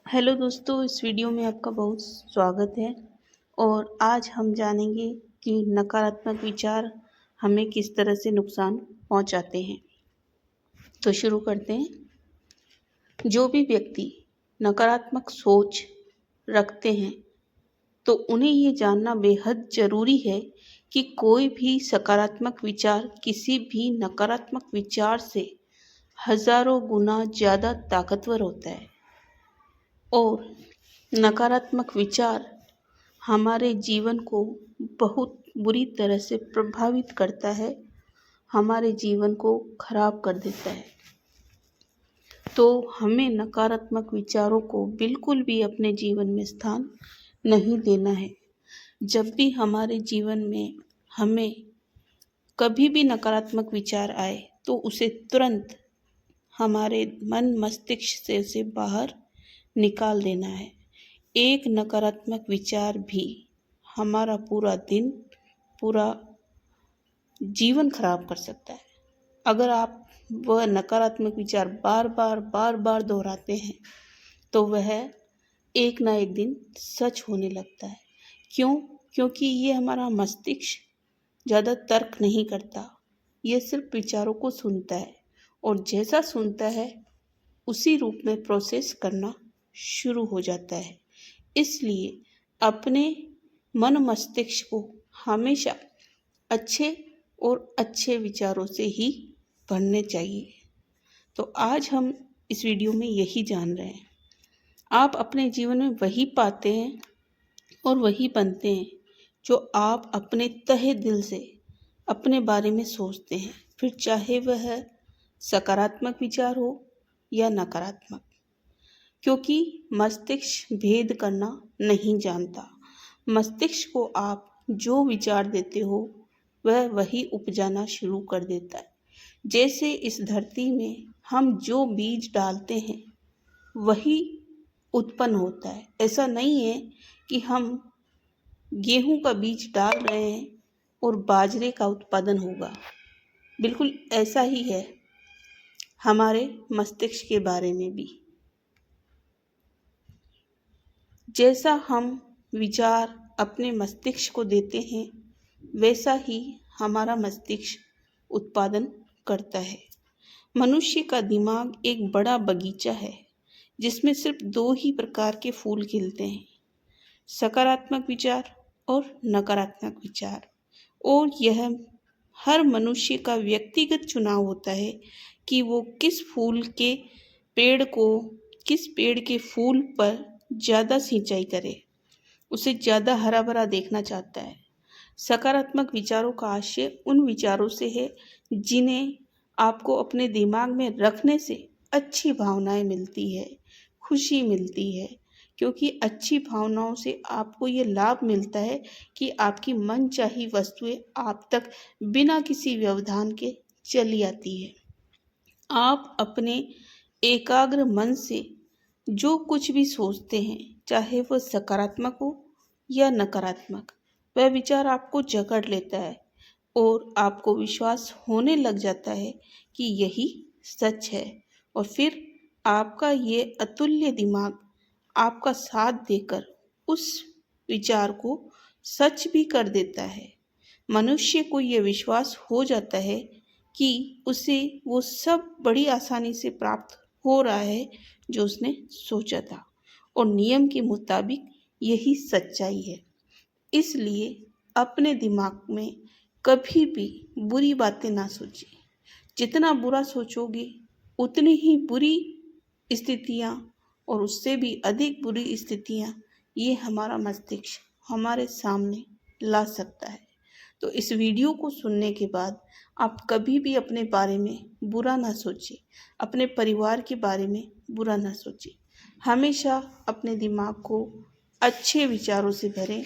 Hello दोस्तों, इस video में आपका बहुत स्वागत है। और आज हम जानेंगे कि नकारात्मक विचार हमें किस तरह से नुकसान पहुंचाते हैं। तो शुरू करते हैं। जो भी व्यक्ति नकारात्मक सोच रखते हैं तो उन्हें ये जानना बेहद ज़रूरी है कि कोई भी सकारात्मक विचार किसी भी नकारात्मक विचार से हजारों गुना ज़्यादा ताकतवर होता है। और नकारात्मक विचार हमारे जीवन को बहुत बुरी तरह से प्रभावित करता है, हमारे जीवन को खराब कर देता है। तो हमें नकारात्मक विचारों को बिल्कुल भी अपने जीवन में स्थान नहीं देना है। जब भी हमारे जीवन में हमें कभी भी नकारात्मक विचार आए तो उसे तुरंत हमारे मन मस्तिष्क से उसे बाहर निकाल देना है। एक नकारात्मक विचार भी हमारा पूरा दिन, पूरा जीवन खराब कर सकता है। अगर आप वह नकारात्मक विचार बार बार दोहराते हैं तो वह एक ना एक दिन सच होने लगता है। क्यों? क्योंकि ये हमारा मस्तिष्क ज़्यादा तर्क नहीं करता, ये सिर्फ विचारों को सुनता है और जैसा सुनता है उसी रूप में प्रोसेस करना शुरू हो जाता है। इसलिए अपने मन मस्तिष्क को हमेशा अच्छे और अच्छे विचारों से ही भरने चाहिए। तो आज हम इस वीडियो में यही जान रहे हैं। आप अपने जीवन में वही पाते हैं और वही बनते हैं जो आप अपने तहे दिल से अपने बारे में सोचते हैं, फिर चाहे वह सकारात्मक विचार हो या नकारात्मक। क्योंकि मस्तिष्क भेद करना नहीं जानता। मस्तिष्क को आप जो विचार देते हो वह वही उपजाना शुरू कर देता है। जैसे इस धरती में हम जो बीज डालते हैं वही उत्पन्न होता है। ऐसा नहीं है कि हम गेहूं का बीज डाल रहे हैं और बाजरे का उत्पादन होगा। बिल्कुल ऐसा ही है हमारे मस्तिष्क के बारे में भी। जैसा हम विचार अपने मस्तिष्क को देते हैं वैसा ही हमारा मस्तिष्क उत्पादन करता है। मनुष्य का दिमाग एक बड़ा बगीचा है जिसमें सिर्फ दो ही प्रकार के फूल खिलते हैं, सकारात्मक विचार और नकारात्मक विचार। और यह हर मनुष्य का व्यक्तिगत चुनाव होता है कि वो किस पेड़ के फूल पर ज़्यादा सिंचाई करे, उसे ज़्यादा हरा भरा देखना चाहता है। सकारात्मक विचारों का आशय उन विचारों से है जिन्हें आपको अपने दिमाग में रखने से अच्छी भावनाएं मिलती है, खुशी मिलती है। क्योंकि अच्छी भावनाओं से आपको ये लाभ मिलता है कि आपकी मनचाही वस्तुएं आप तक बिना किसी व्यवधान के चली आती है। आप अपने एकाग्र मन से जो कुछ भी सोचते हैं, चाहे वह सकारात्मक हो या नकारात्मक, वह विचार आपको जकड़ लेता है और आपको विश्वास होने लग जाता है कि यही सच है। और फिर आपका ये अतुल्य दिमाग आपका साथ देकर उस विचार को सच भी कर देता है। मनुष्य को यह विश्वास हो जाता है कि उसे वो सब बड़ी आसानी से प्राप्त हो रहा है जो उसने सोचा था, और नियम के मुताबिक यही सच्चाई है। इसलिए अपने दिमाग में कभी भी बुरी बातें ना सोचें। जितना बुरा सोचोगे उतनी ही बुरी स्थितियाँ और उससे भी अधिक बुरी स्थितियाँ ये हमारा मस्तिष्क हमारे सामने ला सकता है। तो इस वीडियो को सुनने के बाद आप कभी भी अपने बारे में बुरा ना सोचें, अपने परिवार के बारे में बुरा ना सोचें। हमेशा अपने दिमाग को अच्छे विचारों से भरें,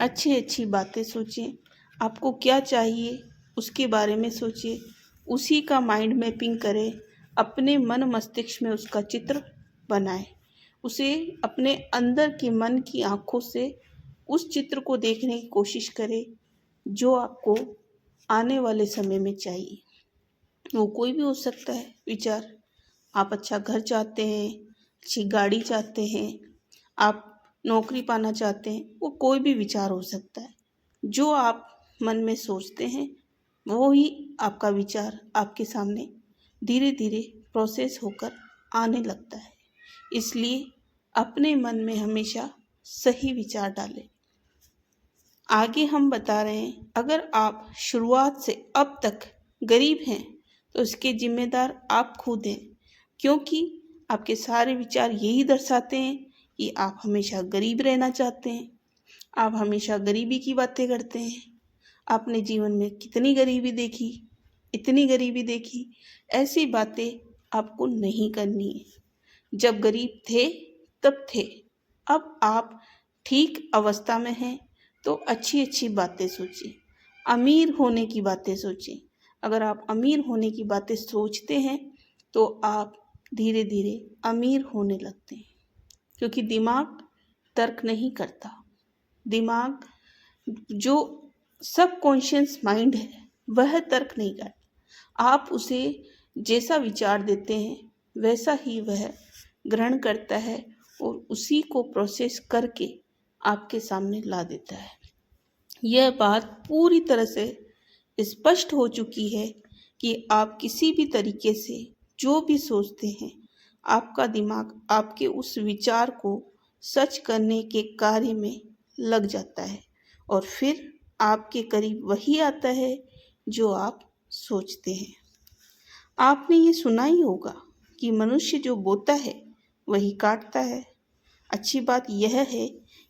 अच्छी बातें सोचें। आपको क्या चाहिए उसके बारे में सोचें, उसी का माइंड मैपिंग करें, अपने मन मस्तिष्क में उसका चित्र बनाएं, उसे अपने अंदर के मन की आँखों से उस चित्र को देखने की कोशिश करें जो आपको आने वाले समय में चाहिए। वो कोई भी हो सकता है विचार। आप अच्छा घर चाहते हैं, अच्छी गाड़ी चाहते हैं, आप नौकरी पाना चाहते हैं, वो कोई भी विचार हो सकता है। जो आप मन में सोचते हैं वो ही आपका विचार आपके सामने धीरे धीरे प्रोसेस होकर आने लगता है। इसलिए अपने मन में हमेशा सही विचार डालें। आगे हम बता रहे हैं, अगर आप शुरुआत से अब तक गरीब हैं तो इसके जिम्मेदार आप खुद हैं, क्योंकि आपके सारे विचार यही दर्शाते हैं कि आप हमेशा गरीब रहना चाहते हैं। आप हमेशा गरीबी की बातें करते हैं। आपने जीवन में कितनी गरीबी देखी, इतनी गरीबी देखी, ऐसी बातें आपको नहीं करनी है। जब गरीब थे तब थे, अब आप ठीक अवस्था में हैं तो अच्छी अच्छी बातें सोचिए, अमीर होने की बातें सोचिए। अगर आप अमीर होने की बातें सोचते हैं तो आप धीरे धीरे अमीर होने लगते हैं, क्योंकि दिमाग तर्क नहीं करता। दिमाग, जो सबकॉन्शियस माइंड है, वह तर्क नहीं करता। आप उसे जैसा विचार देते हैं वैसा ही वह ग्रहण करता है और उसी को प्रोसेस करके आपके सामने ला देता है। यह बात पूरी तरह से स्पष्ट हो चुकी है कि आप किसी भी तरीके से जो भी सोचते हैं, आपका दिमाग आपके उस विचार को सच करने के कार्य में लग जाता है और फिर आपके करीब वही आता है जो आप सोचते हैं। आपने ये सुना ही होगा कि मनुष्य जो बोता है वही काटता है। अच्छी बात यह है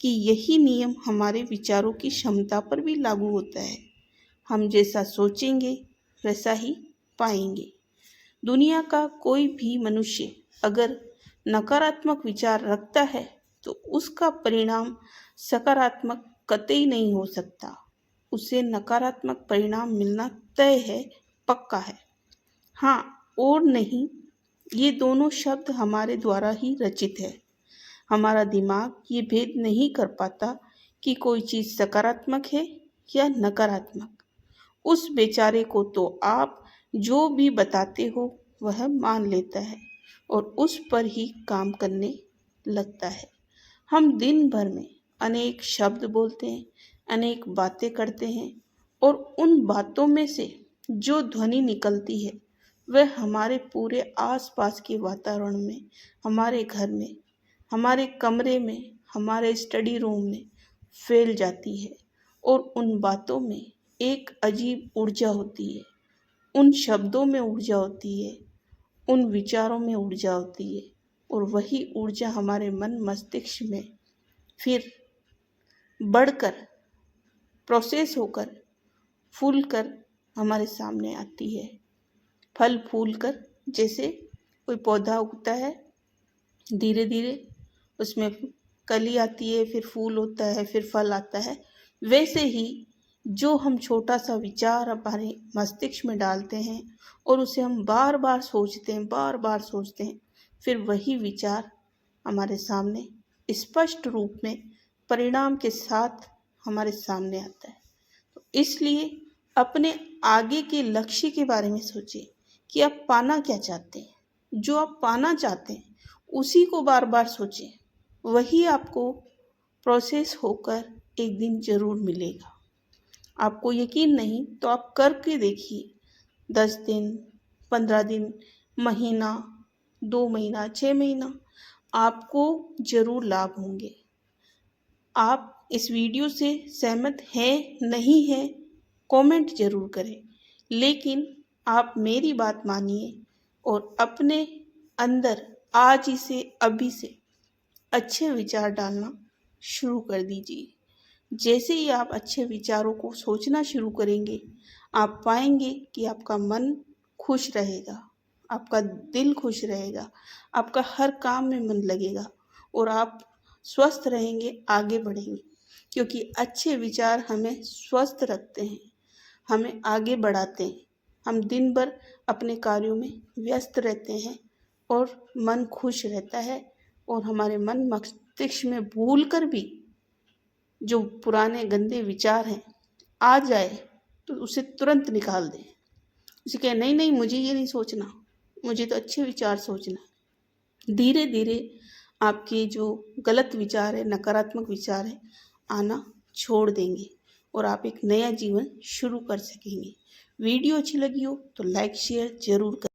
कि यही नियम हमारे विचारों की क्षमता पर भी लागू होता है। हम जैसा सोचेंगे वैसा ही पाएंगे। दुनिया का कोई भी मनुष्य अगर नकारात्मक विचार रखता है तो उसका परिणाम सकारात्मक कतई नहीं हो सकता। उसे नकारात्मक परिणाम मिलना तय है, पक्का है। हाँ और नहीं, ये दोनों शब्द हमारे द्वारा ही रचित है। हमारा दिमाग ये भेद नहीं कर पाता कि कोई चीज़ सकारात्मक है या नकारात्मक। उस बेचारे को तो आप जो भी बताते हो वह मान लेता है और उस पर ही काम करने लगता है। हम दिन भर में अनेक शब्द बोलते हैं, अनेक बातें करते हैं और उन बातों में से जो ध्वनि निकलती है वह हमारे पूरे आसपास के वातावरण में, हमारे घर में, हमारे कमरे में, हमारे स्टडी रूम में फैल जाती है और उन बातों में एक अजीब ऊर्जा होती है, उन शब्दों में ऊर्जा होती है, उन विचारों में ऊर्जा होती है और वही ऊर्जा हमारे मन मस्तिष्क में फिर बढ़कर प्रोसेस होकर फूल कर हमारे सामने आती है। फल फूल कर, जैसे कोई पौधा उगता है, धीरे धीरे उसमें कली आती है, फिर फूल होता है, फिर फल आता है, वैसे ही जो हम छोटा सा विचार हमारे मस्तिष्क में डालते हैं और उसे हम बार बार सोचते हैं, बार बार सोचते हैं, फिर वही विचार हमारे सामने स्पष्ट रूप में परिणाम के साथ हमारे सामने आता है। तो इसलिए अपने आगे के लक्ष्य के बारे में सोचिए कि आप पाना क्या चाहते हैं। जो आप पाना चाहते हैं उसी को बार बार सोचें, वही आपको प्रोसेस होकर एक दिन ज़रूर मिलेगा। आपको यकीन नहीं तो आप करके देखिए। 10 दिन, 15 दिन, महीना, 2 महीना, 6 महीना, आपको ज़रूर लाभ होंगे। आप इस वीडियो से सहमत हैं नहीं हैं, कमेंट ज़रूर करें, लेकिन आप मेरी बात मानिए और अपने अंदर आज ही से, अभी से अच्छे विचार डालना शुरू कर दीजिए। जैसे ही आप अच्छे विचारों को सोचना शुरू करेंगे, आप पाएंगे कि आपका मन खुश रहेगा, आपका दिल खुश रहेगा, आपका हर काम में मन लगेगा और आप स्वस्थ रहेंगे, आगे बढ़ेंगे। क्योंकि अच्छे विचार हमें स्वस्थ रखते हैं, हमें आगे बढ़ाते हैं। हम दिन भर अपने कार्यों में व्यस्त रहते हैं और मन खुश रहता है और हमारे मन मस्तिष्क में भूल कर भी जो पुराने गंदे विचार हैं आ जाए तो उसे तुरंत निकाल दें। उसे कहें नहीं नहीं, मुझे ये नहीं सोचना, मुझे तो अच्छे विचार सोचना। धीरे धीरे आपके जो गलत विचार है, नकारात्मक विचार है, आना छोड़ देंगे और आप एक नया जीवन शुरू कर सकेंगे। वीडियो अच्छी लगी हो तो लाइक शेयर ज़रूर करें।